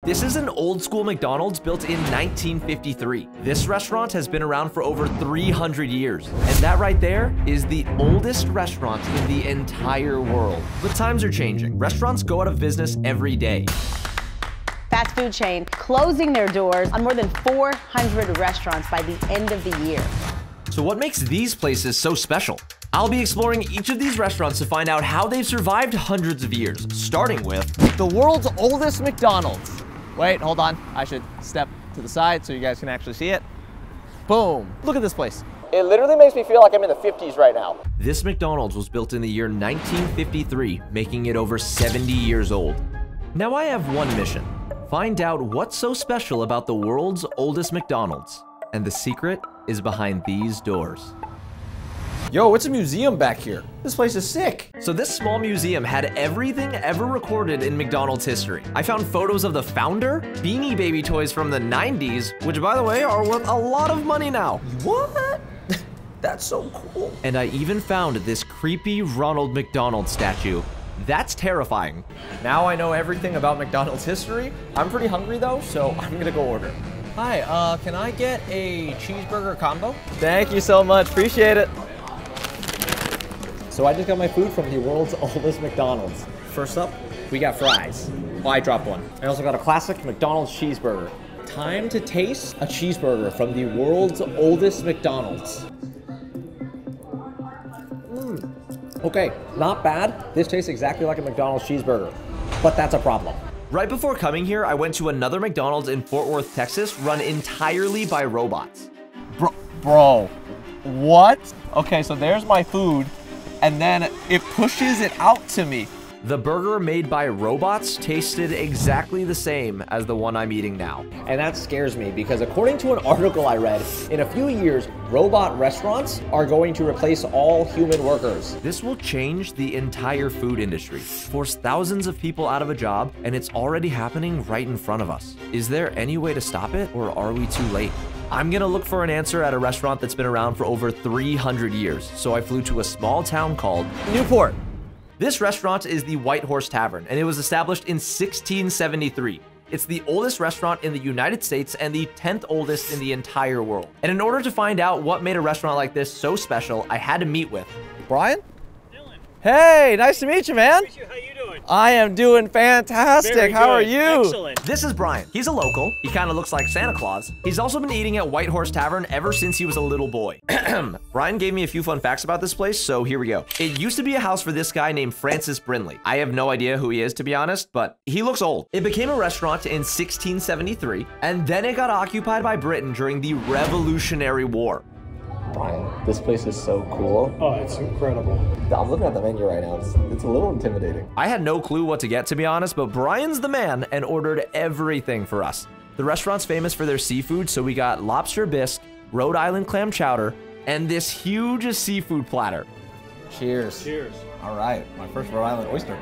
This is an old school McDonald's built in 1953. This restaurant has been around for over 300 years. And that right there is the oldest restaurant in the entire world. But times are changing. Restaurants go out of business every day. Fast food chain closing their doors on more than 400 restaurants by the end of the year. So what makes these places so special? I'll be exploring each of these restaurants to find out how they've survived hundreds of years, starting with the world's oldest McDonald's. Wait, hold on. I should step to the side so you guys can actually see it. Boom. Look at this place. It literally makes me feel like I'm in the 50s right now. This McDonald's was built in the year 1953, making it over 70 years old. Now I have one mission. Find out what's so special about the world's oldest McDonald's. And the secret is behind these doors. Yo, it's a museum back here. This place is sick. So this small museum had everything ever recorded in McDonald's history. I found photos of the founder, Beanie Baby toys from the 90s, which by the way are worth a lot of money now. What? That's so cool. And I even found this creepy Ronald McDonald statue. That's terrifying. Now I know everything about McDonald's history. I'm pretty hungry though, so I'm gonna go order. Hi, can I get a cheeseburger combo? Thank you so much, appreciate it. So I just got my food from the world's oldest McDonald's. First up, we got fries. Oh, I dropped one. I also got a classic McDonald's cheeseburger. Time to taste a cheeseburger from the world's oldest McDonald's. Okay, not bad. This tastes exactly like a McDonald's cheeseburger, but that's a problem. Right before coming here, I went to another McDonald's in Fort Worth, Texas, run entirely by robots. Bro, what? Okay, so there's my food, and then it pushes it out to me. The burger made by robots tasted exactly the same as the one I'm eating now. And that scares me because according to an article I read, in a few years, robot restaurants are going to replace all human workers. This will change the entire food industry, force thousands of people out of a job, and it's already happening right in front of us. Is there any way to stop it, or are we too late? I'm gonna look for an answer at a restaurant that's been around for over 300 years, so I flew to a small town called Newport. This restaurant is the White Horse Tavern, and it was established in 1673. It's the oldest restaurant in the United States and the 10th oldest in the entire world. And in order to find out what made a restaurant like this so special, I had to meet with Brian? Dylan. Hey, nice to meet you, man. Nice to meet you. How you doing? I am doing fantastic. Very How are good. you? Excellent. This is Brian. He's a local. He kind of looks like Santa Claus. He's also been eating at White Horse Tavern ever since he was a little boy. Brian gave me a few fun facts about this place, so here we go. It used to be a house for this guy named Francis Brindley. I have no idea who he is, to be honest, but he looks old. It became a restaurant in 1673, and then it got occupied by Britain during the Revolutionary War. Brian, this place is so cool. Oh, it's incredible. I'm looking at the menu right now. It's a little intimidating. I had no clue what to get, to be honest, but Brian's the man and ordered everything for us. The restaurant's famous for their seafood, so we got lobster bisque, Rhode Island clam chowder, and this huge seafood platter. Cheers. Cheers. All right, my first Rhode Island oyster.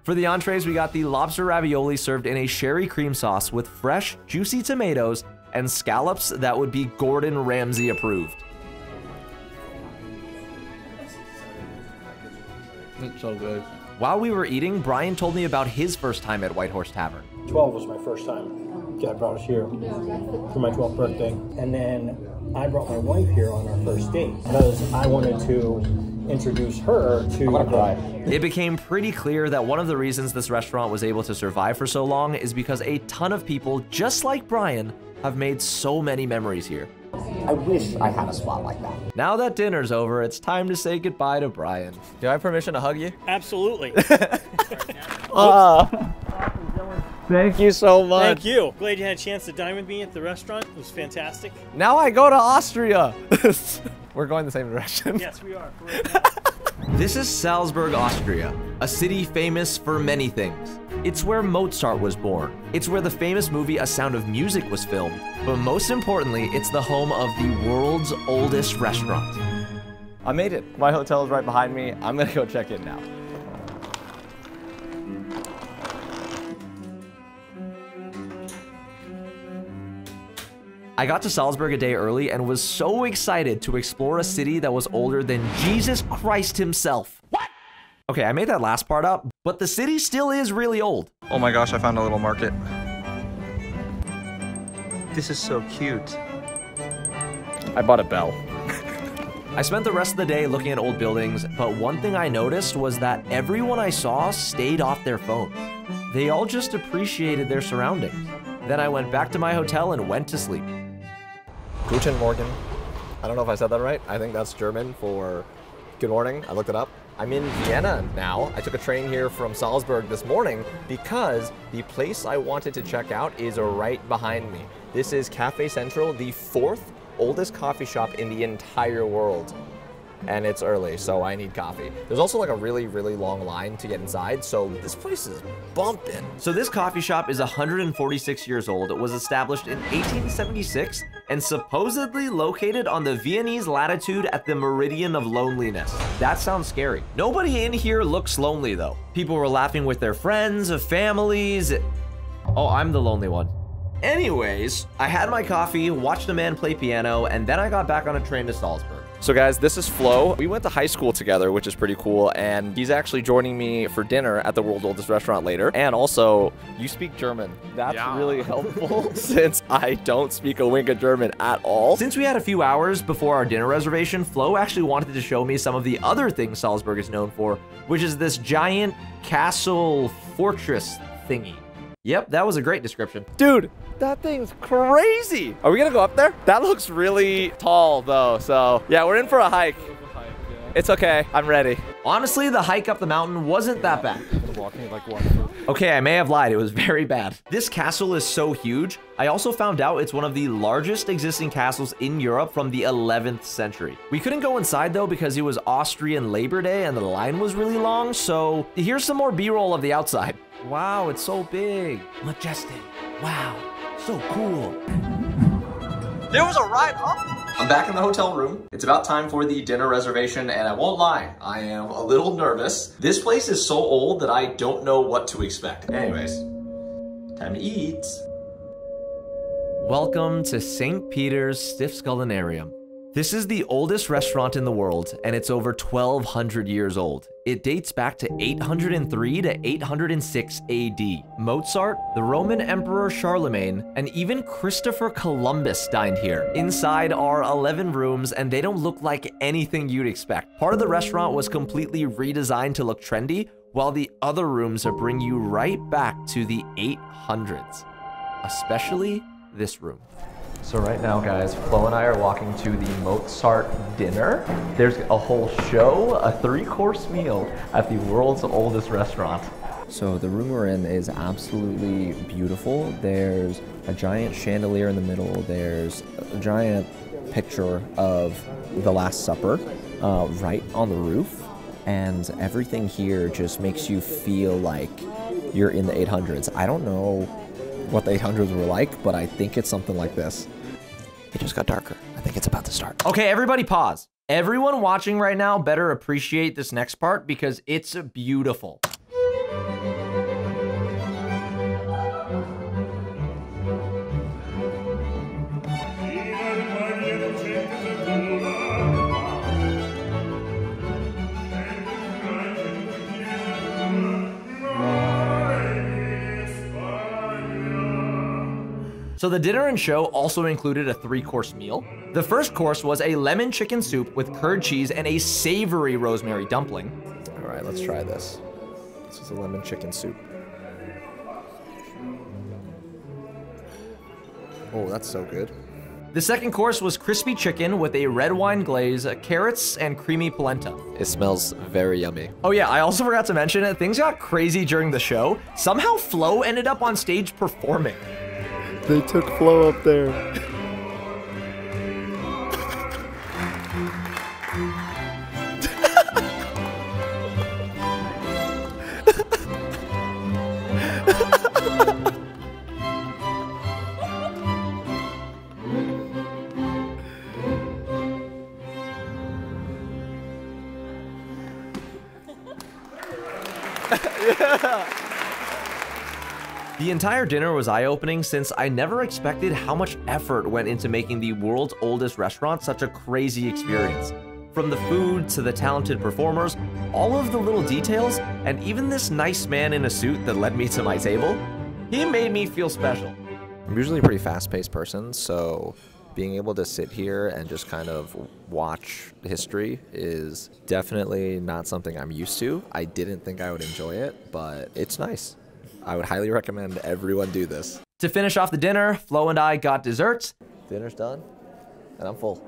For the entrees, we got the lobster ravioli served in a sherry cream sauce with fresh, juicy tomatoes and scallops that would be Gordon Ramsay approved. It's so good. While we were eating, Brian told me about his first time at White Horse Tavern. 12 was my first time. Dad brought us here for my 12th birthday. And then I brought my wife here on our first date because I wanted to introduce her to... I'm gonna cry. It became pretty clear that one of the reasons this restaurant was able to survive for so long is because a ton of people, just like Brian, have made so many memories here. I wish I had a spot like that. Now that dinner's over, it's time to say goodbye to Brian. Do I have permission to hug you? Absolutely. Thank you so much. Thank you. Glad you had a chance to dine with me at the restaurant. It was fantastic. Now I go to Austria. We're going the same direction. Yes, we are. This is Salzburg, Austria, a city famous for many things. It's where Mozart was born. It's where the famous movie A Sound of Music was filmed. But most importantly, it's the home of the world's oldest restaurant. I made it. My hotel is right behind me. I'm gonna go check in now. I got to Salzburg a day early and was so excited to explore a city that was older than Jesus Christ himself. What? Okay, I made that last part up, but the city still is really old. Oh my gosh, I found a little market. This is so cute. I bought a bell. I spent the rest of the day looking at old buildings, but one thing I noticed was that everyone I saw stayed off their phones. They all just appreciated their surroundings. Then I went back to my hotel and went to sleep. Guten Morgen. I don't know if I said that right. I think that's German for good morning. I looked it up. I'm in Vienna now. I took a train here from Salzburg this morning because the place I wanted to check out is right behind me. This is Cafe Central, the 4th oldest coffee shop in the entire world. And it's early, so I need coffee. There's also like a really, really long line to get inside, so this place is bumping. So this coffee shop is 146 years old. It was established in 1876 and supposedly located on the Viennese latitude at the meridian of loneliness. That sounds scary. Nobody in here looks lonely though. People were laughing with their friends, families. Oh, I'm the lonely one. Anyways, I had my coffee, watched a man play piano, and then I got back on a train to Salzburg. So guys, this is Flo. We went to high school together, which is pretty cool, and he's actually joining me for dinner at the world's oldest restaurant later. And also, you speak German. That's really helpful since I don't speak a wink of German at all. Since we had a few hours before our dinner reservation, Flo actually wanted to show me some of the other things Salzburg is known for, which is this giant castle fortress thingy. Yep, that was a great description. Dude, that thing's crazy. Are we gonna go up there? That looks really tall though, so yeah, we're in for a hike. It's okay, I'm ready. Honestly, the hike up the mountain wasn't that bad. Okay, I may have lied, it was very bad. This castle is so huge. I also found out it's one of the largest existing castles in Europe from the 11th century. We couldn't go inside though because it was Austrian Labor Day and the line was really long, so here's some more B-roll of the outside. Wow, it's so big. Majestic. Wow, so cool. There was a ride up? I'm back in the hotel room. It's about time for the dinner reservation, and I won't lie, I am a little nervous. This place is so old that I don't know what to expect. Anyways, time to eat. Welcome to St. Peter's Stiftskaldinarium. This is the oldest restaurant in the world, and it's over 1,200 years old. It dates back to 803 to 806 AD. Mozart, the Roman Emperor Charlemagne, and even Christopher Columbus dined here. Inside are 11 rooms, and they don't look like anything you'd expect. Part of the restaurant was completely redesigned to look trendy, while the other rooms bring you right back to the 800s, especially this room. So right now, guys, Flo and I are walking to the Mozart dinner. There's a whole show, a 3-course meal at the world's oldest restaurant. So the room we're in is absolutely beautiful. There's a giant chandelier in the middle. There's a giant picture of the Last Supper right on the roof. And everything here just makes you feel like you're in the 800s. I don't know what the 800s were like, but I think it's something like this. It just got darker. I think it's about to start. Okay, everybody pause. Everyone watching right now better appreciate this next part because it's beautiful. So the dinner and show also included a 3-course meal. The first course was a lemon chicken soup with curd cheese and a savory rosemary dumpling. All right, let's try this. This is a lemon chicken soup. Oh, that's so good. The second course was crispy chicken with a red wine glaze, carrots, and creamy polenta. It smells very yummy. Oh yeah, I also forgot to mention it. Things got crazy during the show. Somehow Flo ended up on stage performing. They took Flo up there. Yeah. The entire dinner was eye-opening since I never expected how much effort went into making the world's oldest restaurant such a crazy experience. From the food to the talented performers, all of the little details, and even this nice man in a suit that led me to my table, he made me feel special. I'm usually a pretty fast-paced person, so being able to sit here and just kind of watch history is definitely not something I'm used to. I didn't think I would enjoy it, but it's nice. I would highly recommend everyone do this. To finish off the dinner, Flo and I got desserts. Dinner's done, and I'm full.